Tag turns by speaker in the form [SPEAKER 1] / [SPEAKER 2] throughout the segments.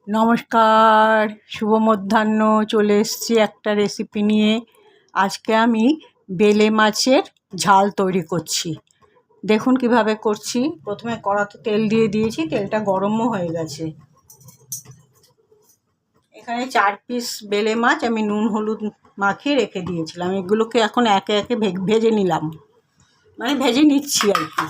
[SPEAKER 1] নমস্কার, শুভ মধ্যাহ্ন। চলে এসেছি একটা রেসিপি নিয়ে। আজকে আমি বেলে মাছের ঝাল তৈরি করছি। দেখুন কিভাবে করছি। প্রথমে কড়াতে তেল দিয়ে দিয়েছি, তেলটা গরমও হয়ে গেছে। এখানে 4 পিস বেলে মাছ আমি নুন হলুদ মাখিয়ে রেখে দিয়েছিলাম। এগুলোকে এখন একে একে ভেজে নিলাম, মানে ভেজে নিচ্ছি আর কি।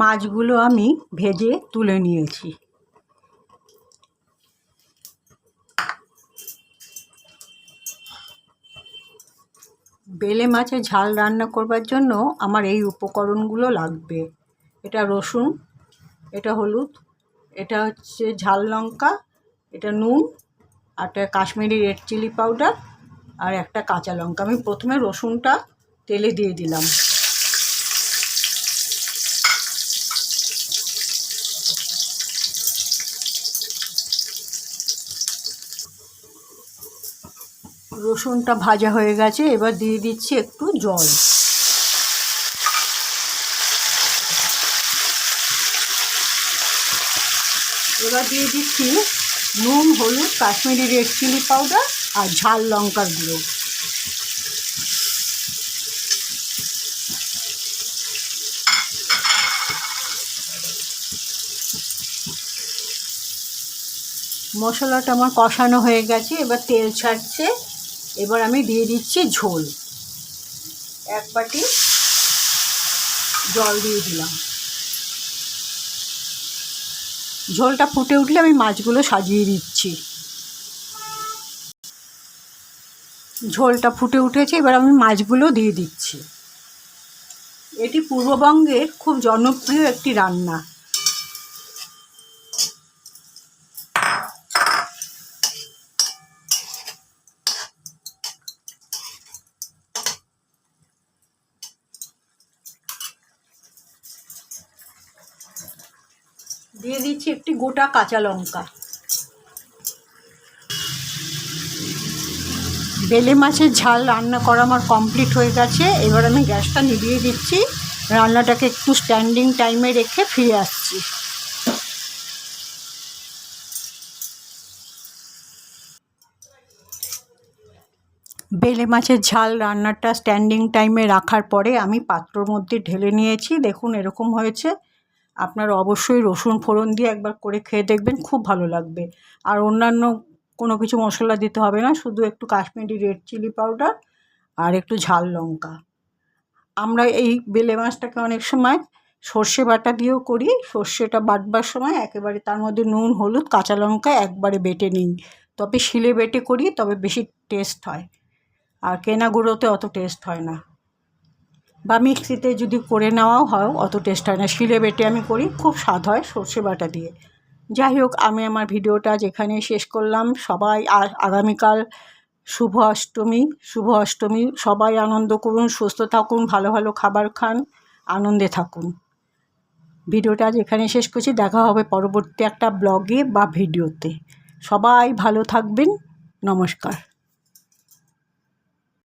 [SPEAKER 1] মাছগুলো আমি ভেজে তুলে নিয়েছি। বেলে মাছের ঝাল রান্না করবার জন্য আমার এই উপকরণগুলো লাগবে। এটা রসুন, এটা হলুদ, এটা হচ্ছে ঝাল লঙ্কা, এটা নুন, আর একটা কাশ্মীরি রেড চিলি পাউডার, আর একটা কাঁচা লঙ্কা। আমি প্রথমে রসুনটা তেলে দিয়ে দিলাম। রসুনটা ভাজা হয়ে গেছে, এবার দিয়ে দিচ্ছি একটু জল। এবার দিয়ে দিচ্ছি নুন, হলুদ, কাশ্মীরি রেড চিলি পাউডার আর ঝাল লঙ্কার গুঁড়ো। মশলাটা আমার কষানো হয়ে গেছে, এবার তেল ছাড়ছে। এবার আমি দিয়ে দিচ্ছি ঝোল। 1 বাটি জল দিয়ে দিলাম। ঝোলটা ফুটে উঠলে আমি মাছগুলো সাজিয়ে দিচ্ছি। ঝোলটা ফুটে উঠেছে, এবার আমি মাছগুলো দিয়ে দিচ্ছি। এটি পূর্ববঙ্গের খুব জনপ্রিয় একটি রান্না। দিয়ে দিচ্ছি একটি গোটা কাঁচা লঙ্কা। বেলে মাছের ঝাল রান্না করা আমার কমপ্লিট হয়ে গেছে। এবার আমি গ্যাসটা নিভিয়ে দিচ্ছি। রান্নাটাকে একটু স্ট্যান্ডিং টাইমে রেখে ফিরে আসছি। বেলে মাছের ঝাল রান্নাটা স্ট্যান্ডিং টাইমে রাখার পরে আমি পাত্রর মধ্যে ঢেলে নিয়েছি। দেখুন এরকম হয়েছে। আপনারা অবশ্যই রসুন ফোড়ন দিয়ে একবার করে খেয়ে দেখবেন, খুব ভালো লাগবে। আর অন্যান্য কোনো কিছু মশলা দিতে হবে না, শুধু একটু কাশ্মীরি রেড চিলি পাউডার আর একটু ঝাল লঙ্কা। আমরা এই বেলে মাছটাকে অনেক সময় সর্ষে বাটা দিয়েও করি। সর্ষেটা বাটবার সময় একেবারে তার মধ্যে নুন, হলুদ, কাঁচা লঙ্কা একবারে বেটে নিই। তবে শিলে বেটে করি, তবে বেশি টেস্ট হয়। আর কেনা গুঁড়োতে অত টেস্ট হয় না, বা মিক্সিতে যদি করে নেওয়াও হয় অত টেস্ট হয় না। শিলে বেটে আমি করি, খুব স্বাদ হয় সর্ষে বাটা দিয়ে। যাই হোক, আমি আমার ভিডিওটা যেখানে শেষ করলাম। সবাই আগামীকাল শুভ অষ্টমী। সবাই আনন্দ করুন, সুস্থ থাকুন, ভালো ভালো খাবার খান, আনন্দে থাকুন। ভিডিওটা যেখানে শেষ করছি। দেখা হবে পরবর্তী একটা ব্লগে বা ভিডিওতে। সবাই ভালো থাকবেন। নমস্কার।